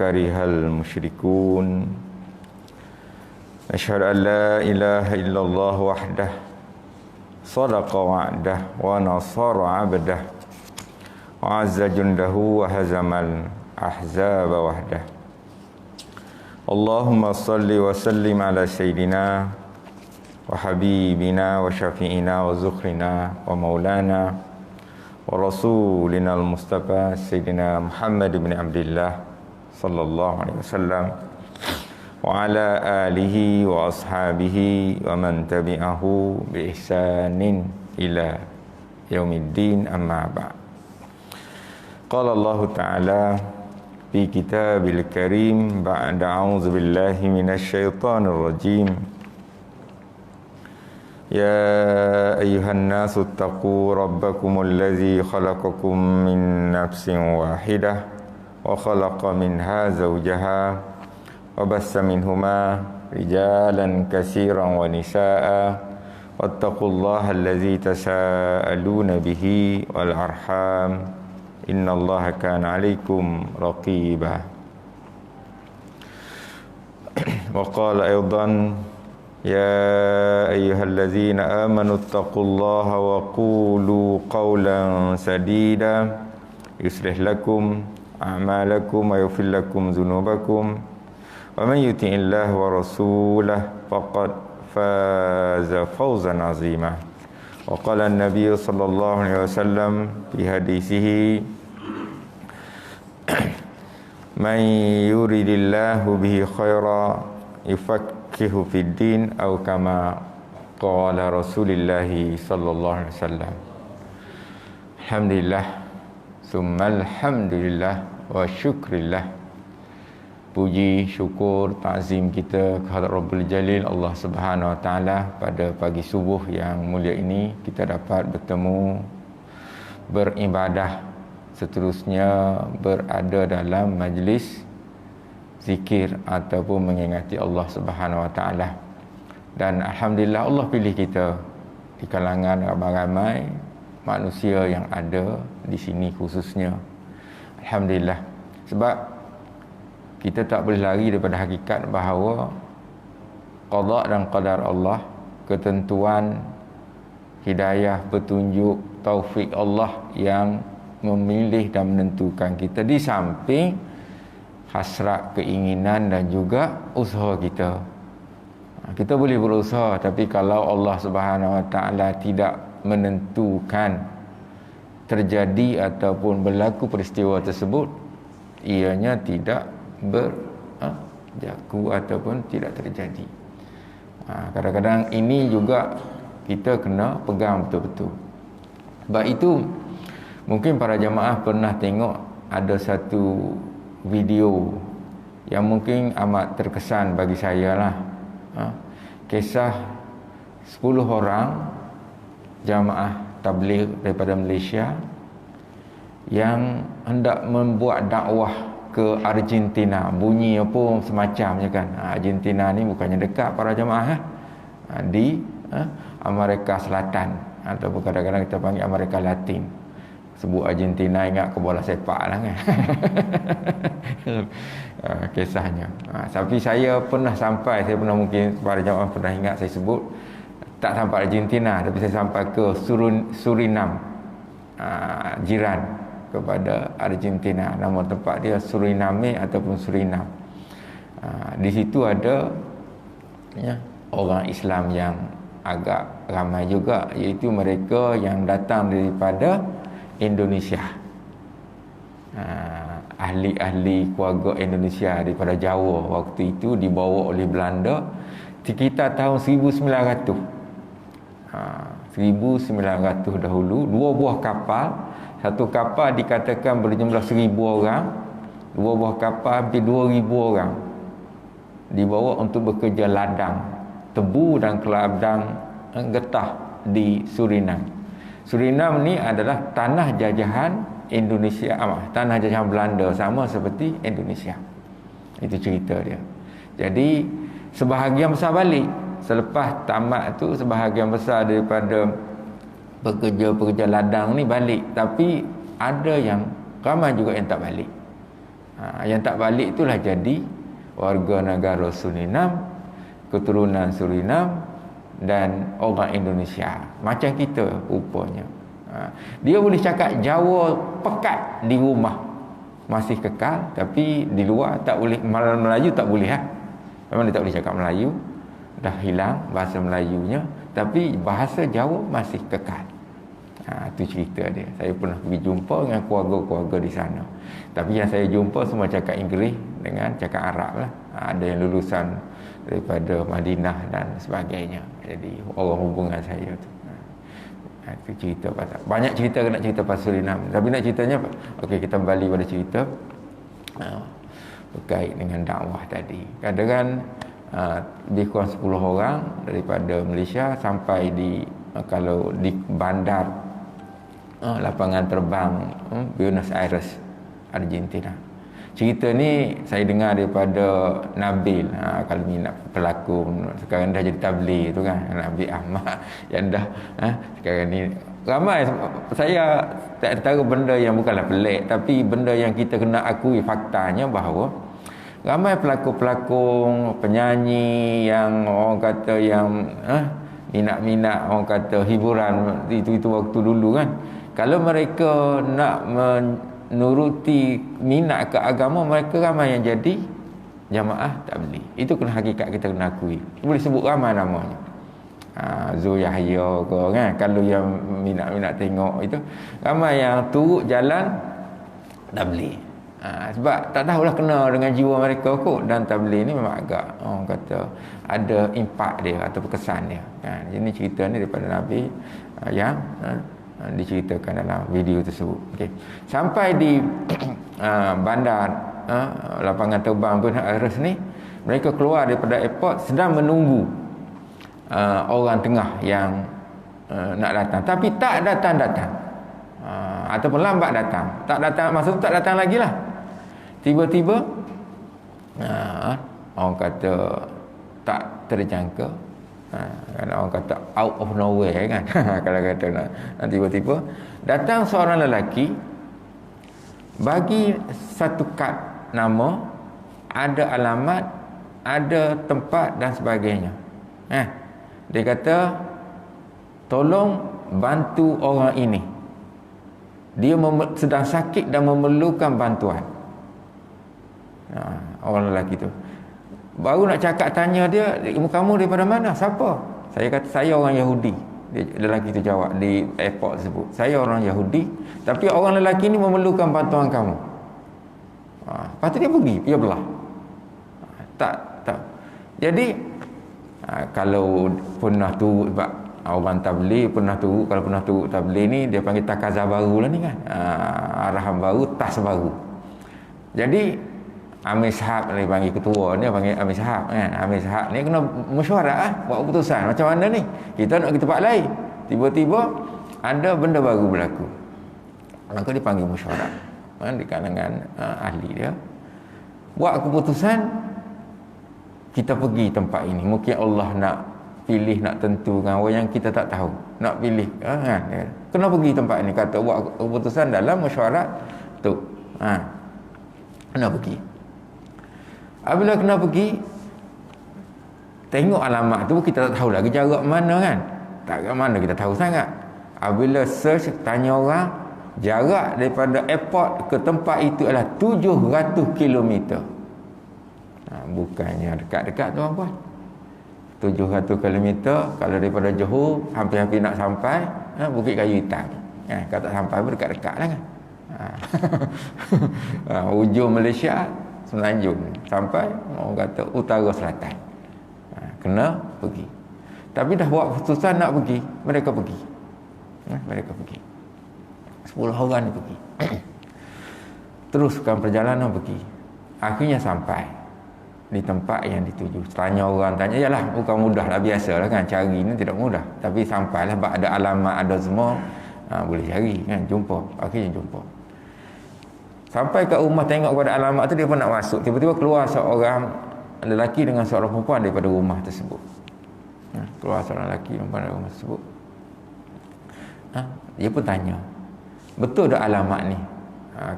karihal musyrikun. Asyhadu an la ilaha illallah wahdah sadaqa wa'dah wa nasara 'abdah wa 'azza jundahu wa hazamal ahzaba wahdah. Allahumma salli wa sallim ala sayyidina wa habibina wa syafi'ina wa zukhrina wa maulana wa rasulina al-mustafa sayyidina Muhammad ibn Abdillah sallallahu alaihi wasallam wa ala alihi wa ashabihi wa man tabi'ahu bi ihsanin ila yaumiddin, amma ba'd. Qala Allah Ta'ala fi kitabil karim ba'da a'udzu billahi minasy syaithanir rajim. Ya ayyuhan nasu taqu rabbakumul ladzi khalaqakum min nafsin wahidah wa khalaqa minha zawjaha wa bassa minhuma rijalan katsiran wa nisaa'a wattaqullaha alladzi tasaaluna bihi wal arham innallaha kana 'alaikum raqiba. Wa qala aidan ya ayyuhallazina amanu taqullaha wa qulu qawlan sadida yuslih lakum a'malakum wa yaghfir lakum dhunubakum wa man yuti'illaha wa rasulahu faqad faza fawzan 'azima. Wa qala an-nabiy sallallahu alaihi wasallam fi hadisihi man yuridillahu bihi khaira yufaqqihu fid din atau kama qala Rasulullah sallallahu alaihi wasallam. Alhamdulillah summa alhamdulillah wa syukrillah. Puji, syukur, ta'zim kita kehadrat Rabbul Jalil Allah Subhanahu wa taala, pada pagi subuh yang mulia ini kita dapat bertemu, beribadah, seterusnya berada dalam majlis zikir ataupun mengingati Allah Subhanahu wa taala. Dan alhamdulillah Allah pilih kita di kalangan ramai-ramai manusia yang ada di sini khususnya. Alhamdulillah. Sebab kita tak boleh lari daripada hakikat bahawa qada dan qadar Allah, ketentuan, hidayah, petunjuk, taufik Allah yang memilih dan menentukan kita, di samping hasrat, keinginan dan juga usaha kita. Kita boleh berusaha, tapi kalau Allah Subhanahu wa taala tidak menentukan terjadi ataupun berlaku peristiwa tersebut, ianya tidak berlaku ataupun tidak terjadi. Kadang-kadang ini juga kita kena pegang betul-betul. Sebab itu mungkin para jamaah pernah tengok ada satu video yang mungkin amat terkesan bagi saya lah. Kisah 10 orang jamaah tabligh daripada Malaysia yang hendak membuat dakwah ke Argentina. Bunyi apa semacamnya kan. Argentina ni bukannya dekat para jamaah di Amerika Selatan, ataupun kadang-kadang kita panggil Amerika Latin. Sebut Argentina ingat ke bola sepak lah kan. Kisahnya. Tapi saya pernah sampai, saya pernah, mungkin para jamaah pernah ingat saya sebut, tak sampai Argentina, tapi saya sampai ke Surinam, jiran kepada Argentina. Nama tempat dia Suriname ataupun Surinam. Di situ ada orang Islam yang agak ramai juga, iaitu mereka yang datang daripada Indonesia. Ahli-ahli keluarga Indonesia daripada Jawa waktu itu dibawa oleh Belanda sekitar tahun 1900. 1900 dahulu, 2 buah kapal. Satu kapal dikatakan berjumlah 1000 orang, 2 buah kapal hampir 2000 orang dibawa untuk bekerja ladang tebu dan keladang getah di Surinam. Surinam ni adalah tanah jajahan Indonesia, tanah jajahan Belanda, sama seperti Indonesia. Itu cerita dia. Jadi sebahagian besar balik. Selepas tamat tu, sebahagian besar daripada pekerja-pekerja ladang ni balik. Tapi ada yang ramai juga yang tak balik. Yang tak balik itulah jadi warga negara Surinam, keturunan Surinam dan orang Indonesia. Macam kita rupanya. Dia boleh cakap Jawa pekat di rumah, masih kekal, tapi di luar tak boleh. Melayu tak boleh memang dia tak boleh cakap Melayu, dah hilang bahasa Melayunya, tapi bahasa Jawa masih kekal. Itu cerita dia. Saya pernah pergi jumpa dengan keluarga-keluarga di sana, tapi yang saya jumpa semua cakap Inggeris dengan cakap Arab lah. Ada yang lulusan daripada Madinah dan sebagainya. Jadi orang hubungan saya tu. Itu cerita pasal, banyak cerita nak cerita pasal Surinam, tapi nak ceritanya okey, kita kembali pada cerita berkait dengan dakwah tadi. Kadang lebih kurang 10 orang daripada Malaysia sampai di kalau di bandar lapangan terbang Buenos Aires, Argentina. Cerita ni saya dengar daripada Nabil. Kalau minat pelakon, sekarang dah jadi tabligh tu kan, Nabil Ahmad yang dah sekarang ni ramai. Saya tak tahu benda yang bukanlah pelik, tapi benda yang kita kena akui faktanya bahawa ramai pelakon-pelakon, penyanyi yang orang kata yang minat-minat, orang kata hiburan itu waktu dulu kan, kalau mereka nak menuruti minat ke agama, mereka ramai yang jadi jamaah tabligh. Itu kena hakikat, kita kena akui. Boleh sebut ramai namanya. Zul Yahya ke kan, kalau yang minat-minat tengok itu, ramai yang turut jalan tabligh. Sebab tak tahulah kena dengan jiwa mereka kot, dan tabligh ni memang agak orang kata ada impak dia atau kesan dia kan. Ini cerita ni daripada Nabi yang diceritakan dalam video tersebut. Okey. Sampai di bandar lapangan terbang Buenos Aires ni, mereka keluar daripada airport sedang menunggu orang tengah yang nak datang, tapi tak datang-datang, ataupun lambat datang. Tak datang, maksud tak datang lagi lah. Tiba-tiba orang kata tak terjangka, orang kata out of nowhere kan. Kalau kata nak, tiba-tiba datang seorang lelaki, bagi satu kad nama, ada alamat, ada tempat dan sebagainya. Dia kata tolong bantu orang ini, dia sedang sakit dan memerlukan bantuan. Orang lelaki tu baru nak cakap, tanya dia, kamu daripada mana, siapa? Saya kata saya orang Yahudi. Lelaki tu jawab di airport tersebut, saya orang Yahudi, tapi orang lelaki ni memerlukan bantuan kamu. Lepas tu dia pergi, dia belah. Tak. Jadi kalau pernah turut, sebab orang tabligh pernah turut, kalau pernah turut tabligh ni dia panggil takazah baru lah ni kan, arahan baru, tas baru. Jadi Amir Sahab dia panggil ketua, dia panggil Amir Sahab kan. Amir Sahab ni kena mesyuarat buat keputusan macam mana ni, kita nak pergi tempat lain, tiba-tiba ada benda baru berlaku, maka dia panggil mesyuarat di kalangan ahli dia, buat keputusan, kita pergi tempat ini. Mungkin Allah nak pilih, nak tentukan orang yang kita tak tahu, nak pilih kan, kena pergi tempat ini. Kata buat keputusan dalam mesyuarat tu, kena pergi. Apabila kena pergi, tengok alamat tu, kita tak tahu lagi jarak mana kan, tak kat mana kita tahu sangat. Apabila search, tanya orang, jarak daripada airport ke tempat itu adalah 700 km. Bukannya dekat-dekat tuan-puan. 700 km, kalau daripada Johor hampir-hampir nak sampai Bukit Kayu Hitam. Kalau tak sampai pun dekat-dekat lah kan. Ujung Malaysia, Semenanjung, sampai orang kata utara selatan. Kena pergi. Tapi dah buat keputusan nak pergi, mereka pergi. Mereka pergi. 10 orang ni pergi. Teruskan perjalanan pergi. Akhirnya sampai di tempat yang dituju. Tanya orang, tanya, yalah bukan mudah lah, biasalah kan, cari ni tidak mudah. Tapi sampailah, sebab ada alamat, ada semua, boleh cari kan, jumpa. Akhirnya jumpa. Sampai kat rumah, tengok pada alamat tu, dia pun nak masuk. Tiba-tiba keluar seorang lelaki dengan seorang perempuan daripada rumah tersebut. Keluar seorang lelaki perempuan dari rumah tersebut. Dia pun tanya, betul tak alamat ni?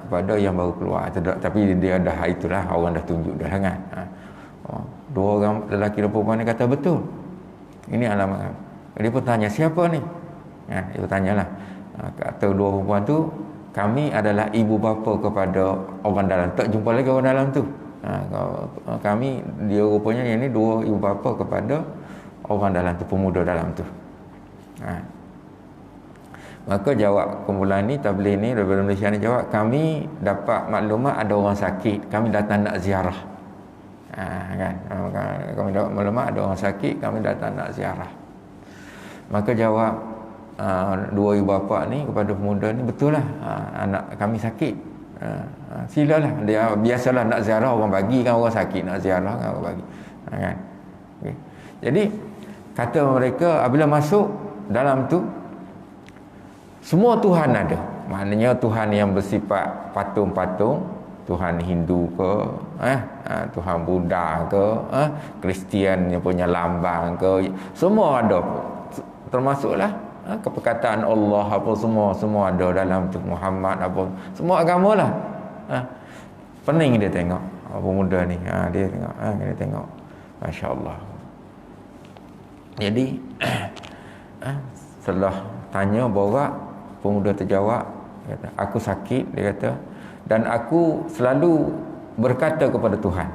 kepada yang baru keluar. Tapi dia dah, itulah orang dah tunjuk dah kan. Dua orang lelaki dan perempuan ni kata betul, ini alamat kami. Dia pun tanya, siapa ni? Dia pun tanyalah. Kata dua perempuan tu, kami adalah ibu bapa kepada orang dalam. Tak jumpa lagi orang dalam tu. Kami, dia rupanya yang ni dua ibu bapa kepada orang dalam tu, pemuda dalam tu. Maka jawab kumpulan ni, tabligh ni daripada Malaysia ni jawab, kami dapat maklumat ada orang sakit, kami datang nak ziarah. Kan, kami dapat maklumat ada orang sakit, kami datang nak ziarah. Maka jawab dua ibu bapa ni kepada pemuda ni, betul lah, anak kami sakit. Silalah, dia biasalah nak ziarah orang bagi kan, orang sakit nak ziarah kan orang bagi. Kan? Okay. Jadi kata mereka apabila masuk dalam tu, semua Tuhan ada. Maknanya Tuhan yang bersifat patung-patung, Tuhan Hindu ke, Tuhan Buddha ke, Kristian yang punya lambang ke, semua ada. Termasuklah keperkataan Allah apa semua ada dalam tu, Muhammad apa, semua agama lah. Pening dia tengok pemuda ni, dia tengok, dia tengok, masya-Allah. Jadi setelah tanya borak, pemuda terjawab, kata, aku sakit, dia kata, dan aku selalu berkata kepada Tuhan.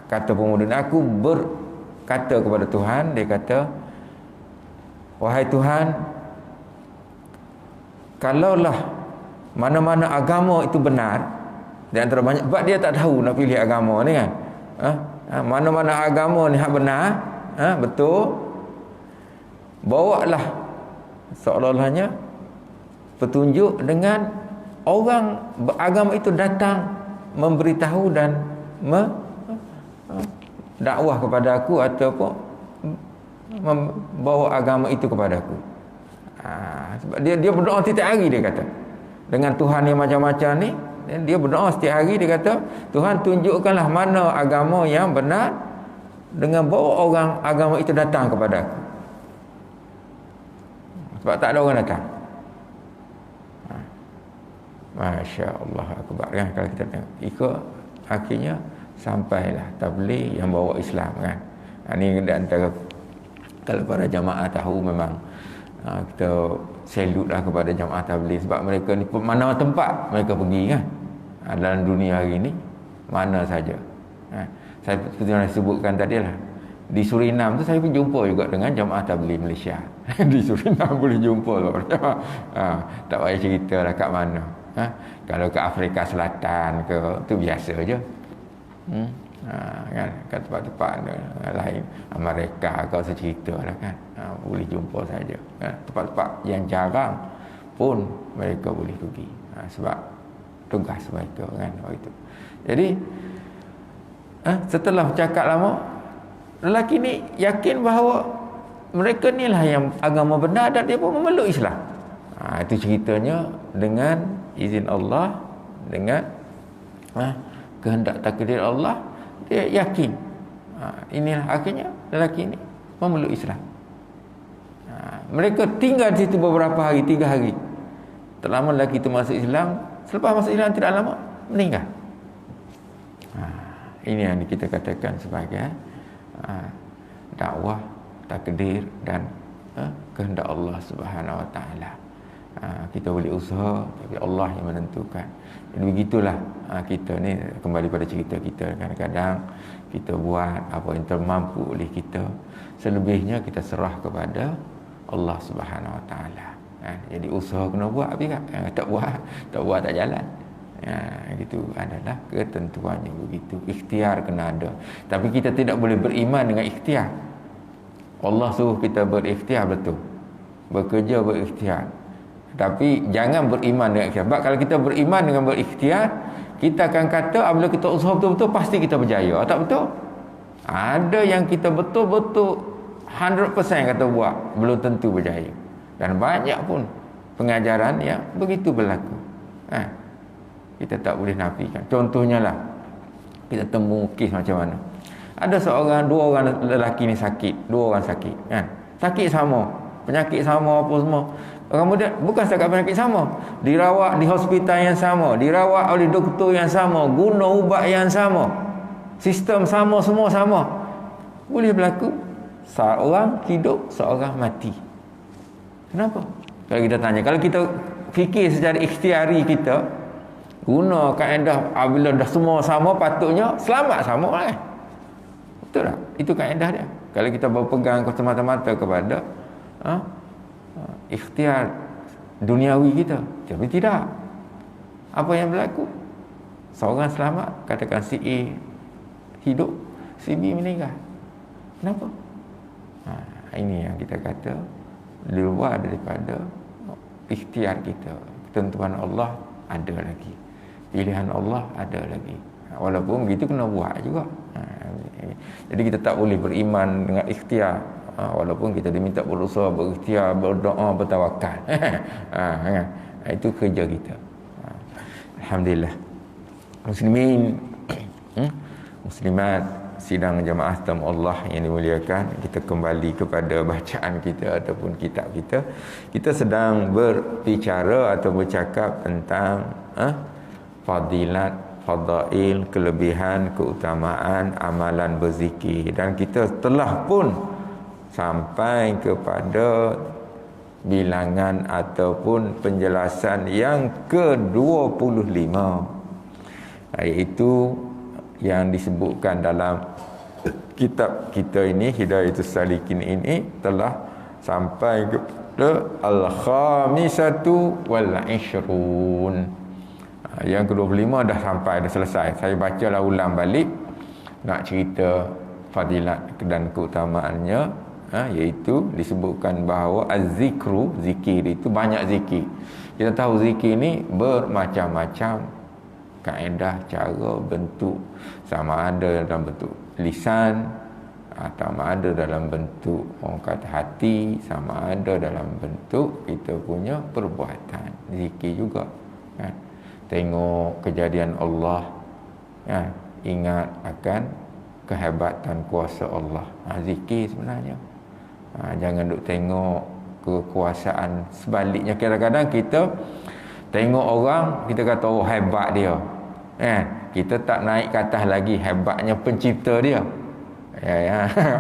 Kata pemuda ni, aku berkata kepada Tuhan, dia kata, wahai Tuhan, kalaulah mana-mana agama itu benar, di antara banyak, sebab dia tak tahu nak pilih agama ni kan, mana-mana agama ni hak benar, betul, bawalah seolah-olahnya petunjuk dengan orang beragama itu datang memberitahu dan dakwah kepada aku, ataupun membawa agama itu kepada aku. Sebab dia berdoa setiap hari, dia kata, dengan Tuhan yang macam-macam ni, dia berdoa setiap hari, dia kata, Tuhan tunjukkanlah mana agama yang benar, dengan bawa orang agama itu datang kepada aku. Sebab tak ada orang datang. Masya Allah akbar kan, kalau kita tengok ikut, akhirnya sampailah tabligh yang bawa Islam kan. Ini di antara, kalau para jamaah tahu, memang kita salute lah kepada jamaah tabligh, sebab mereka ni mana tempat mereka pergi kan, dalam dunia hari ni mana saja. Saya seperti yang saya sebutkan tadi lah, di Suriname tu saya pun jumpa juga dengan jamaah tabligh Malaysia. Di Suriname boleh jumpa lah. Tak payah cerita lah kat mana. Kalau ke Afrika Selatan ke, tu biasa je. Kan, kat tempat-tempat lain, Amerika kau secerita lah kan, boleh jumpa saja kan? Tempat-tempat yang jarang pun mereka boleh pergi, sebab tugas mereka kan begitu. Jadi setelah bercakap lama, lelaki ni yakin bahawa mereka ni lah yang agama benar, dan dia pun memeluk Islam. Itu ceritanya dengan izin Allah, dengan kehendak takdir Allah, dia yakin. Inilah akhirnya lelaki ini memeluk Islam. Mereka tinggal di situ beberapa hari, 3 hari. Tak lama lelaki itu masuk Islam. Selepas masuk Islam tidak lama meninggal. Ini yang kita katakan sebagai dakwah, takdir dan kehendak Allah Subhanahu Wa Taala. Kita boleh usaha, tapi Allah yang menentukan. Jadi begitulah kita ni, kembali pada cerita kita, kadang-kadang kita buat apa yang termampu oleh kita, selebihnya kita serah kepada Allah Subhanahu Wa Taala. Jadi usaha kena buat, tapi kan tak buat tak jalan. Itu adalah ketentuannya begitu. Ikhtiar kena ada, tapi kita tidak boleh beriman dengan ikhtiar. Allah suruh kita berikhtiar, betul, bekerja berikhtiar, tapi jangan beriman dengan ikhtiar. Sebab kalau kita beriman dengan berikhtiar, kita akan kata apabila kita usaha betul-betul, pasti kita berjaya. Tak betul. Ada yang kita betul-betul 100% kata buat, belum tentu berjaya. Dan banyak pun pengajaran yang begitu berlaku. Kita tak boleh nafikan. Contohnya lah, kita temu kes macam mana. Ada dua orang lelaki ni sakit, dua orang sakit kan. Sakit sama, penyakit sama apa semua. Orang muda bukan setakat penyakit sama, dirawat di hospital yang sama, dirawat oleh doktor yang sama, guna ubat yang sama, sistem sama, semua sama. Boleh berlaku seorang hidup, seorang mati. Kenapa? Kalau kita tanya, kalau kita fikir secara ikhtiari kita, guna kaedah apabila dah semua sama, patutnya selamat sama lah. Betul tak? Itu kaedah dia. Kalau kita berpegang semata-mata kepada ikhtiar duniawi kita, tapi tidak. Apa yang berlaku? Seorang selamat, katakan si A hidup, si B meninggal. Kenapa? Ini yang kita kata di luar daripada ikhtiar kita. Ketentuan Allah ada lagi, pilihan Allah ada lagi. Walaupun begitu kena buat juga. Jadi kita tak boleh beriman dengan ikhtiar, walaupun kita diminta berusaha, berikhtiar, berdoa, bertawakal. Itu kerja kita. Alhamdulillah. Muslimin, muslimat, sidang jemaah tamu Allah yang dimuliakan, kita kembali kepada bacaan kita ataupun kitab kita. Kita sedang berbicara atau bercakap tentang fadilat, fadail, kelebihan, keutamaan amalan berzikir, dan kita telah pun sampai kepada bilangan ataupun penjelasan yang ke-25, iaitu yang disebutkan dalam kitab kita ini, Hidayatus Salikin ini, telah sampai kepada al-khamisatu wal-ishrun. Yang ke-25 dah sampai, dah selesai. Saya bacalah ulang balik nak cerita fadilat dan keutamaannya, iaitu disebutkan bahawa az-zikru, zikir itu banyak zikir. Kita tahu zikir ni bermacam-macam kaedah, cara, bentuk, sama ada dalam bentuk lisan, sama ada dalam bentuk orang kata hati, sama ada dalam bentuk kita punya perbuatan. Zikir juga kan. Tengok kejadian Allah, ingat akan kehebatan kuasa Allah. Zikir sebenarnya. Jangan duk tengok kekuasaan. Sebaliknya, kadang-kadang kita tengok orang, kita kata oh hebat dia, kita tak naik ke atas lagi hebatnya pencipta dia,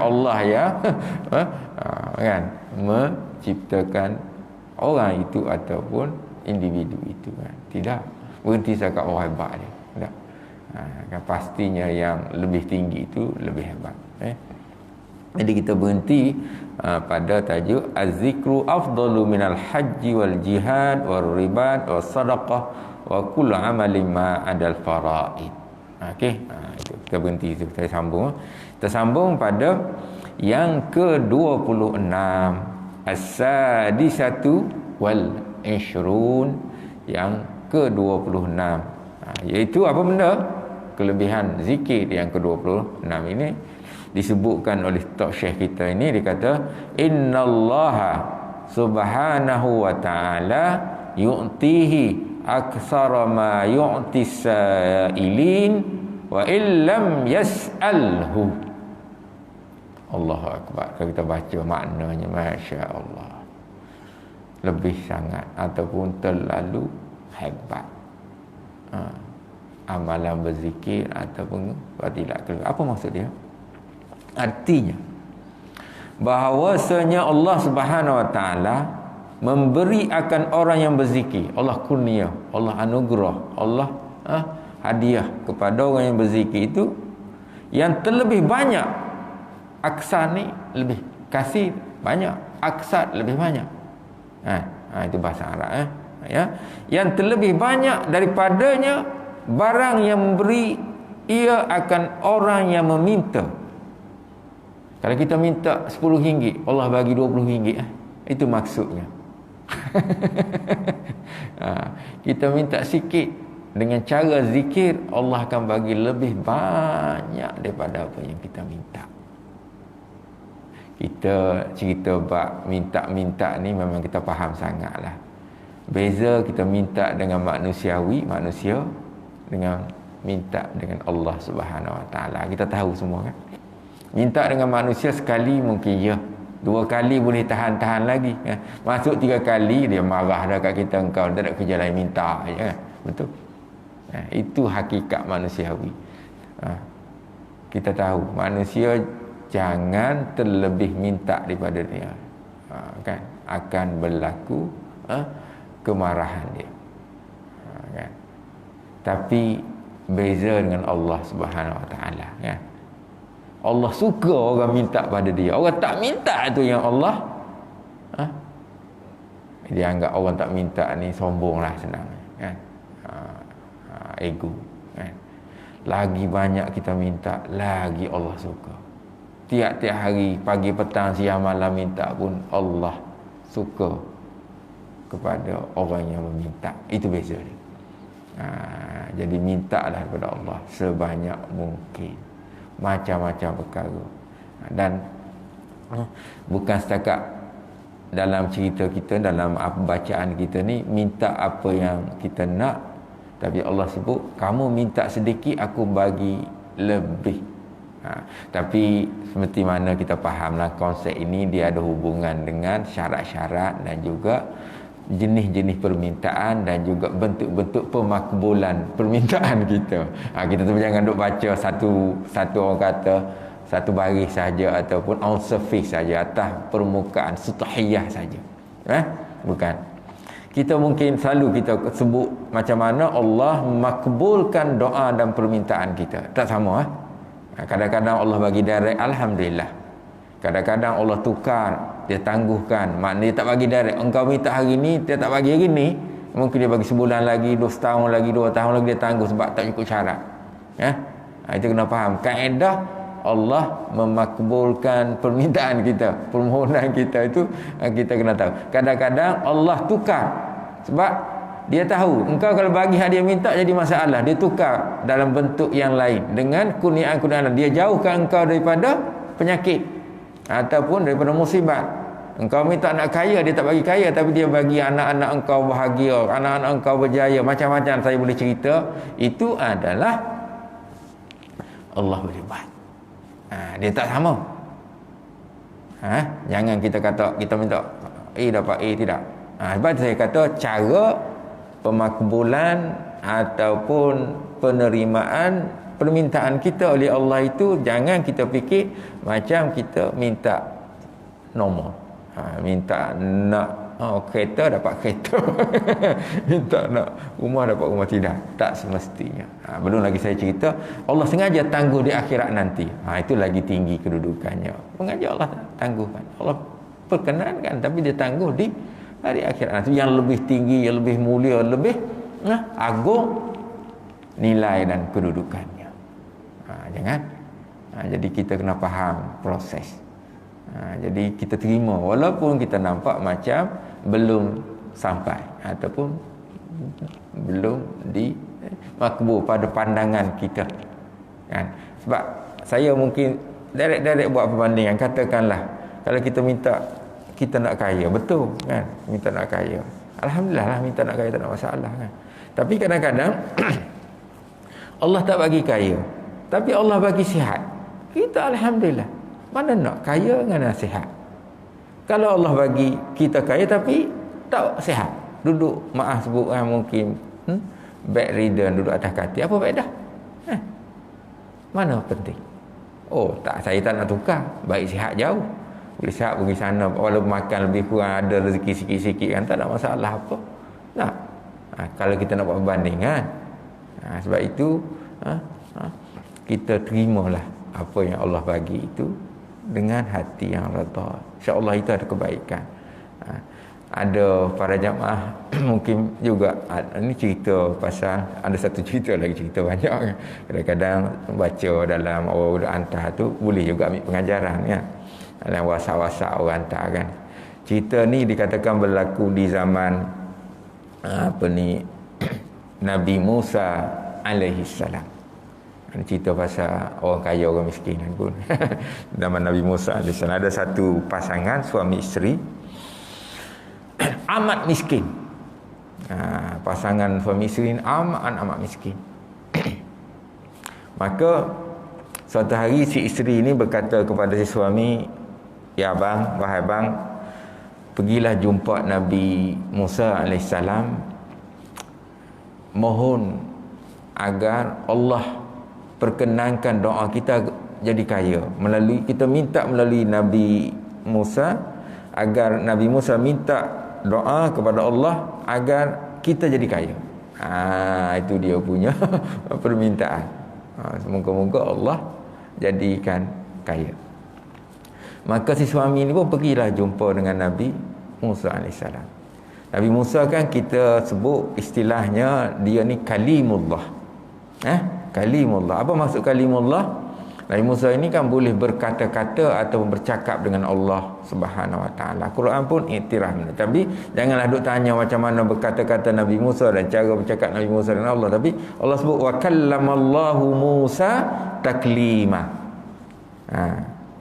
Allah ya, kan, menciptakan orang itu ataupun individu itu, kan. Tidak berhenti setakat oh hebat dia, tidak. Kan pastinya yang lebih tinggi itu lebih hebat. Jadi kita berhenti pada tajuk az-zikru afdalu minal haji wal jihad wal ribat was sadaqah wa kullu amalin ma adal faraid. Okey, itu kita berhenti itu. Kita sambung pada yang ke-26, as-sadisatu wal ishrun, yang ke-26, iaitu apa benda? Kelebihan zikir yang ke-26 ini disebutkan oleh tok syekh kita ini. Dia kata innallaha subhanahu wa ta'ala yu'tihi aktsara ma yu'ti sa'ilin wa illam yas'alhu. Allahu akbar. Kalau kita baca maknanya, masya-Allah, lebih sangat ataupun terlalu hebat amalan berzikir ataupun fadilat. Apa maksud dia? Artinya bahawasanya Allah Subhanahu wa taala memberi akan orang yang berzikir, Allah kurnia, Allah anugerah, Allah hadiah kepada orang yang berzikir itu yang terlebih banyak. Aksar ni lebih kasih banyak, aksar lebih banyak. Itu bahasa Arab, ya. Yang terlebih banyak daripadanya barang yang memberi ia akan orang yang meminta. Kalau kita minta RM10, Allah bagi RM20, itu maksudnya. Kita minta sikit, dengan cara zikir Allah akan bagi lebih banyak daripada apa yang kita minta. Kita cerita bab minta-minta ni memang kita faham sangatlah. Beza kita minta dengan manusiawi, manusia, dengan minta dengan Allah Subhanahu Wa Taala. Kita tahu semua kan. Minta dengan manusia sekali mungkin ya, 2 kali boleh tahan-tahan lagi. Masuk 3 kali dia marah dah kat kita, engkau tak ada kerja lain, minta je kan. Betul. Itu hakikat manusiawi. Kita tahu manusia jangan terlebih minta daripada dia. Kan akan berlaku kemarahan dia. Kan. Tapi beza dengan Allah Subhanahu Wa Taala, kan. Allah suka orang minta pada dia. Orang tak minta tu yang Allah dia anggap orang tak minta ni sombonglah, senang kan. Ego kan. Lagi banyak kita minta, lagi Allah suka. Tiap-tiap hari, pagi, petang, siang, malam minta pun Allah suka kepada orang yang meminta. Itu beza dia. Jadi mintalah kepada Allah sebanyak mungkin, macam-macam perkara. Dan bukan setakat dalam cerita kita, dalam bacaan kita ni minta apa yang kita nak, tapi Allah sebut kamu minta sedikit, aku bagi lebih. Tapi seperti mana kita fahamlah, konsep ini dia ada hubungan dengan syarat-syarat dan juga jenis-jenis permintaan dan juga bentuk-bentuk pemakbulan permintaan kita. Kita tu jangan duk baca satu orang kata satu baris saja ataupun on surface saja, atas permukaan sutahiyah saja. Bukan. Kita mungkin selalu kita sebut macam mana Allah makbulkan doa dan permintaan kita. Tak sama. Kadang-kadang Allah bagi direct, alhamdulillah. Kadang-kadang Allah tukar, dia tangguhkan, maknanya dia tak bagi direct. Engkau minta hari ni, dia tak bagi hari ni, mungkin dia bagi sebulan lagi, 2 tahun lagi, 2 tahun lagi, dia tangguh sebab tak ikut syarat. Itu kena faham. Kaedah Allah memakbulkan permintaan kita, permohonan kita itu kita kena tahu. Kadang-kadang Allah tukar sebab dia tahu engkau kalau bagi hadiah minta jadi masalah, dia tukar dalam bentuk yang lain dengan kurniaan-kurniaan. Dia jauhkan engkau daripada penyakit ataupun daripada musibat. Engkau minta nak kaya, dia tak bagi kaya, tapi dia bagi anak-anak engkau bahagia, anak-anak engkau berjaya, macam-macam saya boleh cerita. Itu adalah Allah boleh buat. Dia tak sama. Jangan kita kata kita minta A dapat A, tidak. Sebab saya kata cara pemakbulan ataupun penerimaan permintaan kita oleh Allah itu, jangan kita fikir macam kita minta normal. Minta nak kereta dapat kereta. Minta nak rumah dapat rumah, tidak. Tak semestinya. Belum lagi saya cerita Allah sengaja tangguh di akhirat nanti. Itu lagi tinggi kedudukannya. Sengaja Allah tangguhkan. Allah perkenankan, tapi dia tangguh di hari akhirat nanti yang lebih tinggi, yang lebih mulia, lebih agung nilai dan kedudukannya. Jangan. Jadi kita kena faham proses. Jadi kita terima walaupun kita nampak macam belum sampai ataupun belum makbul pada pandangan kita, kan? Sebab saya mungkin direct buat perbandingan. Katakanlah kalau kita minta kita nak kaya, betul kan? Minta nak kaya, alhamdulillah lah, minta nak kaya tak ada masalah kan. Tapi kadang-kadang Allah tak bagi kaya, tapi Allah bagi sihat, kita alhamdulillah. Mana nak kaya dengan sihat? Kalau Allah bagi kita kaya tapi tak sihat, duduk, maaf sebut mungkin bedridden, duduk atas katil, apa faedah? Mana penting? Tak, saya tak nak tukar, baik sihat jauh, boleh sihat pergi sana, walaupun makan lebih kurang, ada rezeki sikit-sikit kan, tak ada masalah apa. Tak. Kalau kita nak buat perbandingan, sebab itu kita terimalah apa yang Allah bagi itu dengan hati yang redha. InsyaAllah itu ada kebaikan. Ada para jamaah mungkin juga ini cerita pasal, ada satu cerita lagi, cerita banyak kan. Kadang-kadang baca dalam orang hantar tu boleh juga ambil pengajaran kan. Dalam WhatsApp orang hantar kan. Cerita ni dikatakan berlaku di zaman Nabi Musa alaihi salam. Cerita pasal orang kaya orang miskin pun. Zaman Nabi Musa AS ada satu pasangan suami isteri amat miskin. Pasangan suami isteri amat miskin. Maka suatu hari si isteri ini berkata kepada si suami, ya bang, wahai bang, pergilah jumpa Nabi Musa alaihissalam, mohon agar Allah perkenankan doa kita jadi kaya. Kita minta melalui Nabi Musa, agar Nabi Musa minta doa kepada Allah agar kita jadi kaya. Itu dia punya permintaan. Semoga-moga Allah jadikan kaya. Maka si suami ni pun pergilah jumpa dengan Nabi Musa alaihissalam. Nabi Musa kan kita sebut istilahnya dia ni kalimullah. Kalimullah. Apa maksud kalimullah? Nabi Musa ini kan boleh berkata-kata atau bercakap dengan Allah Subhanahu Wa Taala. Quran pun iktiraf. Tapi janganlah duk tanya macam mana berkata-kata Nabi Musa dan cara bercakap Nabi Musa dengan Allah. Tapi Allah sebut wa kallamallahu Musa taklima.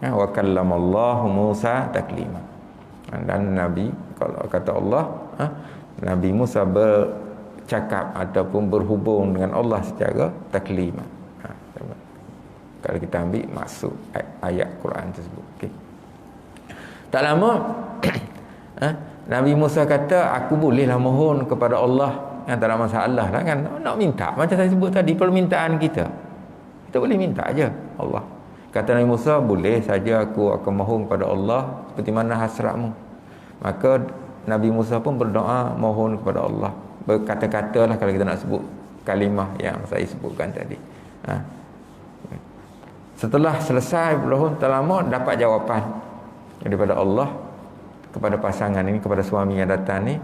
Wa kallamallahu Musa taklima. Dan Nabi, kalau kata Allah, Nabi Musa bercakap ataupun berhubung dengan Allah secara taklima. Kalau kita ambil masuk ayat Quran tersebut. Okay. Tak lama Nabi Musa kata, aku bolehlah mohon kepada Allah, yang tak ada masalah lah kan, nak minta macam saya sebut tadi, permintaan kita boleh minta aja Allah. Kata Nabi Musa, boleh saja aku akan mohon kepada Allah seperti mana hasratmu. Maka Nabi Musa pun berdoa mohon kepada Allah, berkata-kata lah kalau kita nak sebut kalimah yang saya sebutkan tadi. Setelah selesai berdoa, tak lama dapat jawapan daripada Allah kepada pasangan ini, kepada suami yang datang ni.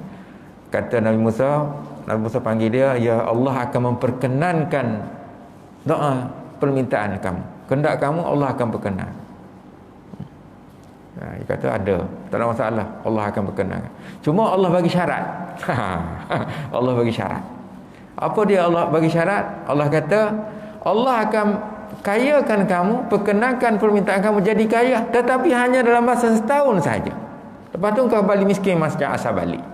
Kata Nabi Musa panggil dia, ya Allah akan memperkenankan doa permintaan kamu. Kehendak kamu Allah akan berkenan. Dia kata ada, tak ada masalah, Allah akan berkenankan. Cuma Allah bagi syarat. Allah bagi syarat. Apa dia Allah bagi syarat? Allah kata Allah akan kayakan kamu, perkenankan permintaan kamu jadi kaya, tetapi hanya dalam masa setahun saja. Lepas tu kau balik miskin macam asal balik.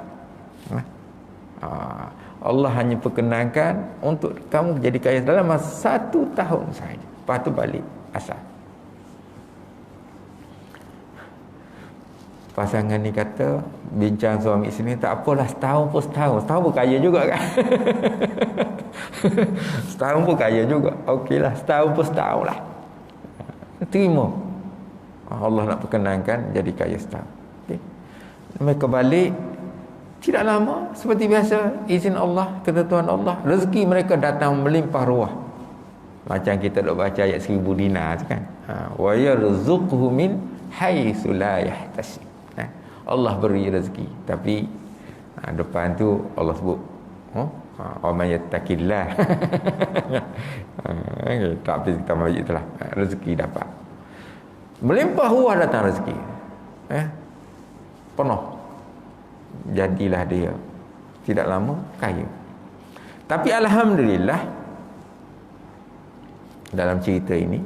Allah hanya perkenankan untuk kamu jadi kaya dalam masa 1 tahun saja. Lepas tu balik asal. Pasangan ni kata, bincang suami isteri ni, tak apalah, setahun pun kaya juga kan. Setahun pun kaya juga. Okeylah, setahun lah. Terima. Allah nak perkenankan jadi kaya setahun. Okay. Mereka balik, tidak lama, seperti biasa, izin Allah, ketentuan Allah, rezeki mereka datang melimpah ruah. Macam kita dah baca ayat 1000 dinar tu kan. Wa yarzuqhu min haitsu la yahtasib. Allah beri rezeki, tapi depan tu Allah sebut wa may yattaqillah. Tak habis kita baca itulah, rezeki dapat. Melimpah ruah datang rezeki. Penuh. Jadilah dia tidak lama kaya. Tapi alhamdulillah, dalam cerita ini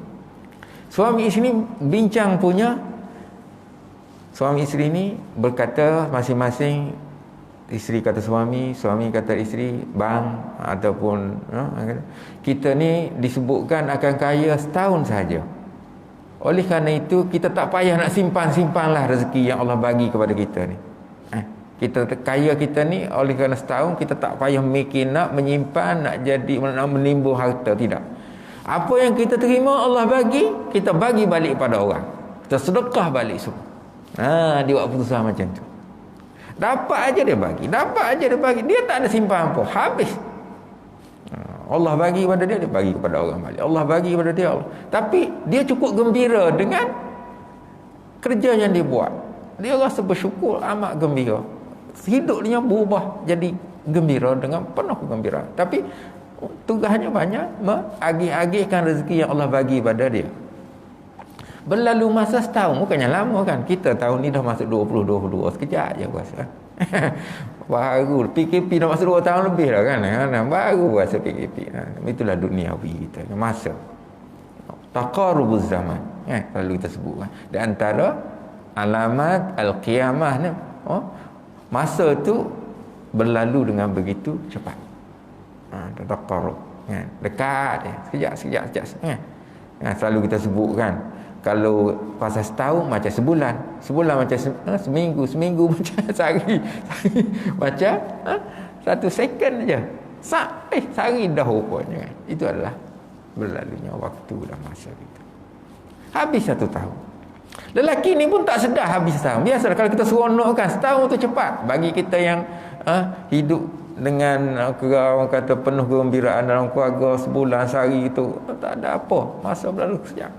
suami isteri bincang punya. Suami isteri ni berkata masing-masing, isteri kata suami kata isteri, bang ataupun kita ni disebutkan akan kaya setahun saja. Oleh kerana itu kita tak payah nak simpanlah rezeki yang Allah bagi kepada kita ni. Kita kaya kita ni oleh kerana setahun, kita tak payah mikir nak menyimpan, nak menimbul harta, tidak. Apa yang kita terima Allah bagi, kita bagi balik pada orang. Kita sedekah balik semua. Dia buat putusan macam tu. Dapat aja dia bagi. Dia tak ada simpan apa. Habis. Allah bagi kepada dia bagi kepada orang balik. Allah bagi kepada dia Allah. Tapi dia cukup gembira dengan kerja yang dia buat. Dia rasa bersyukur, amat gembira. Hidupnya berubah jadi gembira dengan penuh kegembiraan. Tapi tugasnya banyak mengagih-agihkan rezeki yang Allah bagi pada dia. Berlalu masa setahun, bukannya lama kan. Kita tahun ni dah masuk 2022, sekejap je aku rasa. Baru PKP dah masuk 2 tahun lebih dah kan. Baru rasa PKP. Itulah duniawi kita, masa taqarubuz zaman. Lalu kita sebut kan. Di antara alamat al-qiyamah ni, masa tu berlalu dengan begitu cepat. Taqarub. Dekat je. Sekejap. Selalu kita sebut kan. Kalau pasal setahun macam sebulan, sebulan macam seminggu, seminggu macam sehari, macam 1 second aja. Sehari dah rupanya. Itu adalah berlalunya waktu dan masa kita. Habis 1 tahun. Lelaki ni pun tak sedar habis setahun. Biasalah kalau kita seronokkan setahun tu cepat. Bagi kita yang hidup dengan orang kata penuh kegembiraan dalam keluarga, sebulan sehari itu tak ada apa, masa berlalu sekejap.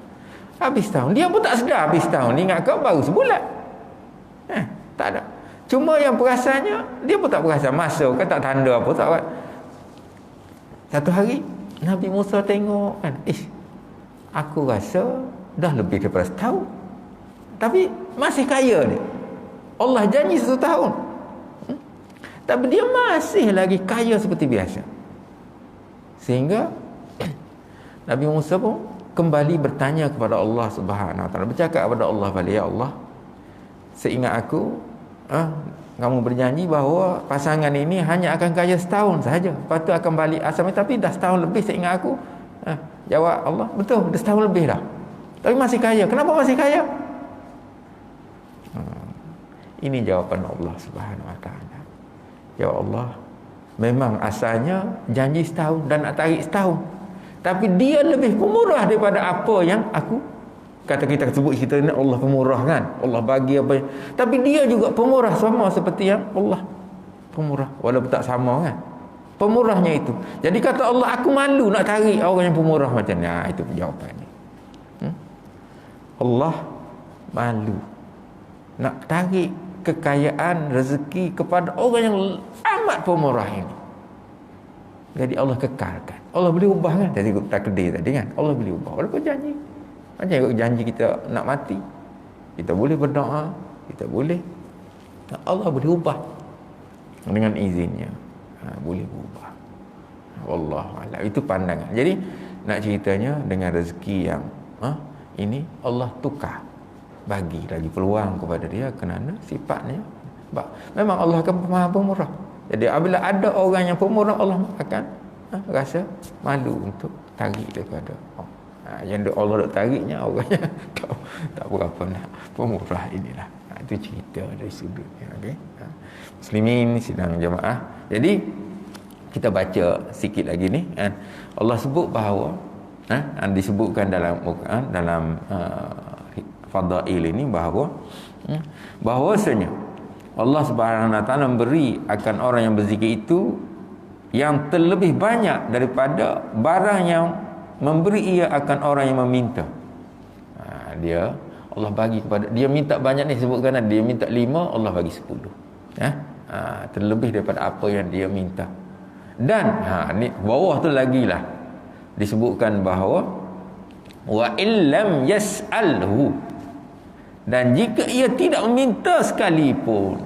Habis tahun, dia pun tak sedar habis tahun. Dia ingat kau baru sebulan. Tak ada. Cuma yang perasannya, dia pun tak perasan masa kan, tak tanda apa tak. Satu hari Nabi Musa tengok kan, aku rasa dah lebih daripada setahun, tapi masih kaya dia. Allah janji 1 tahun, tapi dia masih lagi kaya seperti biasa. Sehingga Nabi Musa pun kembali bertanya kepada Allah Subhanahu Wa Taala, bercakap kepada Allah balik, ya Allah, seingat aku kamu berjanji bahawa pasangan ini hanya akan kaya setahun sahaja, lepas tu akan balik asal, tapi dah setahun lebih seingat aku. Jawab Allah, betul, dah setahun lebih dah, tapi masih kaya. Kenapa masih kaya? Ini jawapan Allah Subhanahu Wa Taala. Ya Allah, memang asalnya janji setahun dan nak tarik setahun, tapi dia lebih pemurah daripada apa yang aku kata. Kita sebut kita ni Allah pemurah kan, Allah bagi apa, tapi dia juga pemurah sama seperti yang Allah pemurah, walaupun tak sama kan pemurahnya itu. Jadi kata Allah, aku malu nak tarik orang yang pemurah macam ni. Itu jawapannya. Allah malu nak tarik kekayaan rezeki kepada orang yang amat pemurah ini. Jadi Allah kekalkan. Allah boleh ubah kan, tadi takdir tadi kan, Allah boleh ubah walaupun janji. Macam ikut janji kita nak mati, kita boleh berdoa, kita boleh, Allah boleh ubah dengan izinnya. Boleh berubah. Wallahualam. Itu pandangan. Jadi nak ceritanya dengan rezeki yang ini Allah tukar, bagi lagi peluang kepada dia kerana sifatnya. Memang Allah akan Maha Pemurah. Jadi apabila ada orang yang pemurah, Allah akan rasa malu untuk tarik daripada yang Allah nak tariknya orangnya tak berapa nak pemurah inilah. Itu cerita dari sudutnya. Okay? Muslimin sidang jemaah. Jadi kita baca sikit lagi ni kan. Allah sebut bahawa disebutkan dalam Quran, dalam Fadail ini bahawa bahawasanya Allah Subhanahu Wa Taala memberi akan orang yang berzikir itu yang terlebih banyak daripada barang yang memberi ia akan orang yang meminta. Dia Allah bagi kepada dia, minta banyak ni sebutkan, dia minta 5, Allah bagi 10. Terlebih daripada apa yang dia minta. Dan ni bawah tu lagilah disebutkan bahawa wa illam yas'alhu, dan jika ia tidak meminta sekalipun,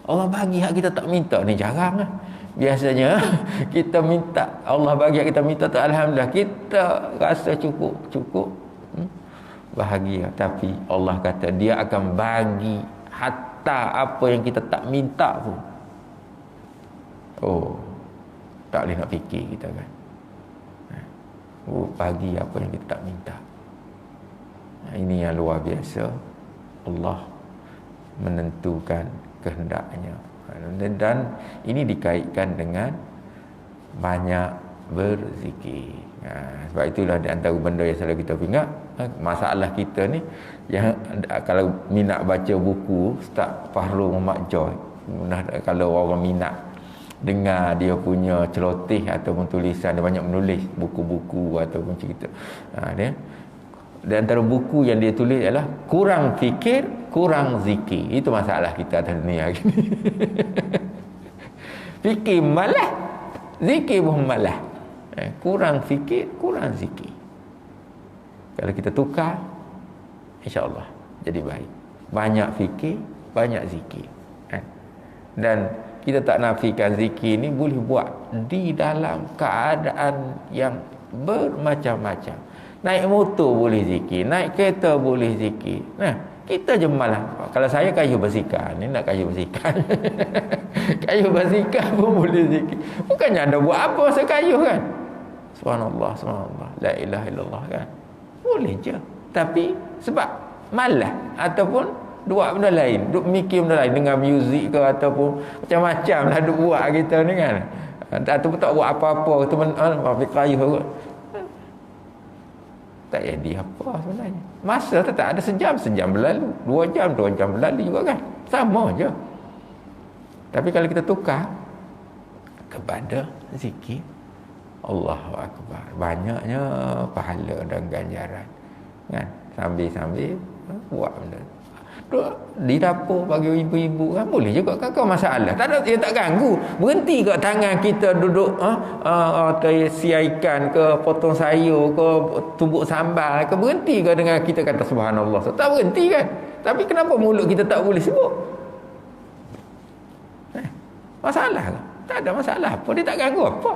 Allah bagi hak kita tak minta. Ni jarang lah. Biasanya kita minta, Allah bagi hak kita minta tu, alhamdulillah kita rasa cukup bahagia. Tapi Allah kata dia akan bagi hatta apa yang kita tak minta pun. Tak boleh nak fikir kita kan. Bagi apa yang kita tak minta. Ini yang luar biasa. Allah menentukan kehendaknya. Dan ini dikaitkan dengan banyak berzikir. Sebab itulah di antara benda yang selalu kita ingat, masalah kita ni yang kalau minat baca buku Ustaz Fahrul Muhammad Joy, kalau orang minat dengar dia punya celoteh ataupun tulisan, dia banyak menulis buku-buku ataupun cerita. Dia di antara buku yang dia tulis adalah kurang fikir, kurang zikir. Itu masalah kita atas dunia hari ni. Fikir malah, zikir pun malah. Kurang fikir, kurang zikir. Kalau kita tukar, insya-Allah jadi baik. Banyak fikir, banyak zikir. Dan kita tak nafikan zikir ni boleh buat di dalam keadaan yang bermacam-macam. Naik motor boleh zikir, naik kereta boleh zikir. Kita je malah. Kalau saya kayu basikal, ni nak kayu basikal. Kayu basikal pun boleh zikir. Bukannya ada buat apa masa kayu kan? Subhanallah, subhanallah, la ilaha illallah kan. Boleh je. tapi sebab malas ataupun buat benda lain, duk mikir benda lain dengan muzik ke ataupun macam-macam lah duk buat kita ni kan. Ataupun tak buat apa-apa, teman fikir kayuh tak jadi apa sebenarnya. Masa tu tak ada, sejam berlalu, 2 jam berlalu juga kan. Sama je. Tapi kalau kita tukar kepada zikir Allahu Akbar, banyaknya pahala dan ganjaran kan. Sambil-sambil buat benda di dapur bagi ibu-ibu kan boleh juga kan, kau masalah tak ada, dia tak ganggu. Berhenti kat tangan kita duduk siaikan ke, potong sayur ke, tumbuk sambal ke, berhenti ke dengan kita kata subhanallah, tak berhenti kan. Tapi kenapa mulut kita tak boleh sebut? Masalah ke? Tak ada masalah apa, dia tak ganggu apa.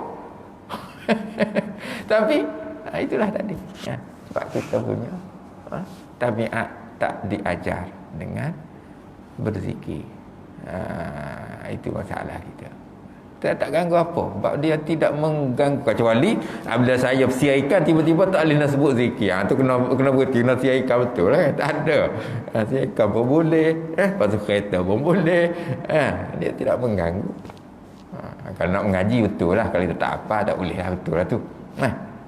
Tapi itulah tadi ya, sebab kita punya tabiat tak diajar dengan berzikir. Itu masalah kita. Dia tak ganggu apa, sebab dia tidak mengganggu, kecuali bila saya siaikan tiba-tiba tak boleh nak sebut zikir. Tu kena berhenti, kena siaikan betul lah. Tak ada. Siaikan pun boleh, pasal kereta pun boleh. Dia tidak mengganggu. Kalau nak mengaji betul lah, kalau kita tak apa tak boleh lah, betul lah tu.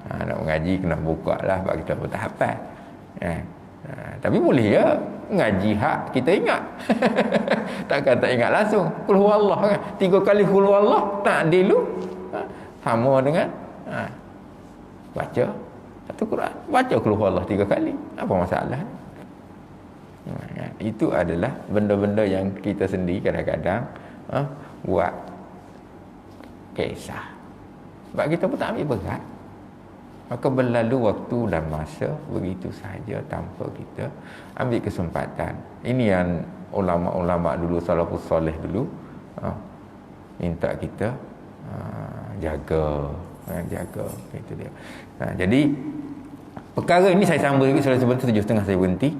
Nak mengaji kena buka lah sebab kita pun tak hafal. Tapi boleh ya ngaji hak kita ingat. Takkan tak ingat langsung. Qul huwallah kan. 3 kali qul huwallah tak dulu. Sama dengan baca satu Quran. Baca qul huwallah 3 kali. Apa masalah? Itu adalah benda-benda yang kita sendiri kadang-kadang buat kisah. Sebab kita pun tak ambil berat. Maka berlalu waktu dan masa begitu sahaja tanpa kita ambil kesempatan. Ini yang ulama-ulama dulu, salafus soleh dulu minta kita jaga itu dia. Jadi perkara ini saya sambung lagi sebentar, 7:30 saya berhenti.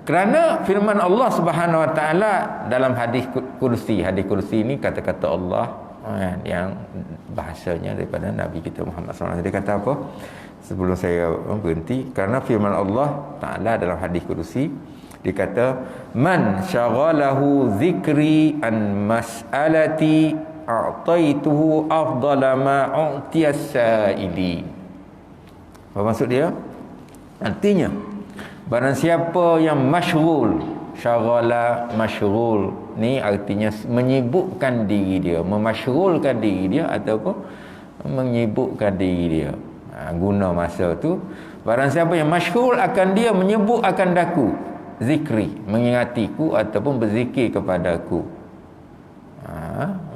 Kerana firman Allah Subhanahu Wa Taala dalam hadis kursi ini, kata-kata Allah yang bahasanya daripada Nabi kita Muhammad SAW. Dia kata apa? Sebelum saya berhenti, kerana firman Allah Ta'ala dalam hadis kursi, dia kata, man syaghalahu zikri an mas'alati a'taituhu afdala ma u'tiyas sa'ili. Apa maksud dia? Artinya, barang siapa yang masyghul, syaghala masyghul ni artinya menyibukkan diri dia, memasyghulkan diri dia ataupun menyibukkan diri dia. Guna masa tu, barang siapa yang masyghul akan dia menyebut akan daku, zikri, mengingatiku ataupun berzikir kepadaku,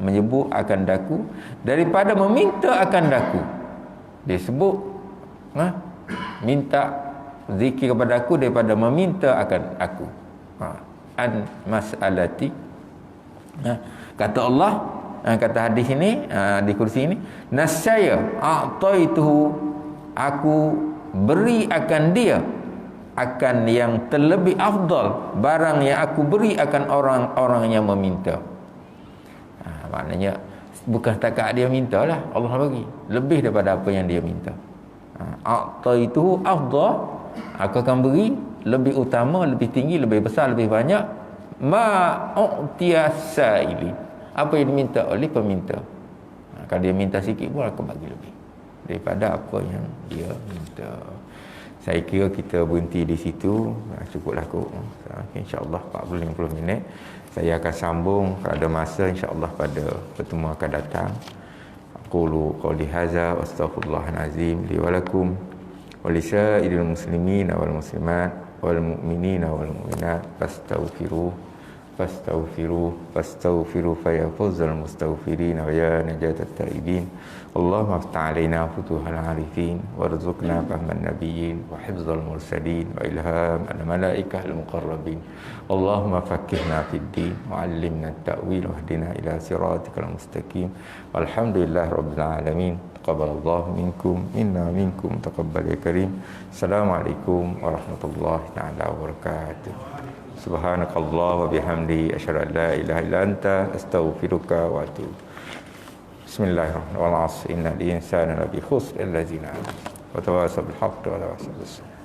menyebut akan daku daripada meminta akan daku. Dia sebut minta zikir kepada aku daripada meminta akan aku. An mas'alati, kata Allah, kata hadis ini, di kursi ini, nasaya a'taituhu, aku beri akan dia akan yang terlebih afdal, barang yang aku beri akan orang-orang yang meminta. Maknanya bukan setakat dia minta lah, Allah bagi lebih daripada apa yang dia minta. A'taituhu afdal, aku akan beri lebih utama, lebih tinggi, lebih besar, lebih banyak ma'u'tiyasaili, apa yang diminta oleh peminta. Kalau dia minta sikit pun aku bagi lebih daripada apa yang dia minta. Saya kira kita berhenti di situ, cukuplah aku. InsyaAllah 40-50 minit saya akan sambung kalau ada masa, insyaAllah pada pertemuan akan datang. Aqulu qawli hadza wa astaghfirullahal azim li wa lakum wa lisairil muslimin wal muslimat wal mu'minina wal mu'minat fastaghfiru fayafuzul mustaghfirin wa ya najatat taibin. Allahumma aftah alaina futuhal arifin warzuqna fahman nabiyyin wa hifzal mursalin wa ilham al malaikah al muqarrabin. Allahumma faqihna fid din wa 'allimna at-ta'wil wahdina ila siratikal mustaqim. Walhamdulillah rabbil alamin. Taqabbalallahu minkum minna minkum taqabbal ya karim. Assalamualaikum warahmatullahi taala wabarakatuh. Subhanakallah wa bihamdi asyhadu an la ilaha illa anta astaghfiruka wa atubu. Bismillahirrahmanirrahim. Wal 'asri innal insana lafi khusr illa allazina amanu wa tawasaw bil haqqi wa tawasaw bis sabr.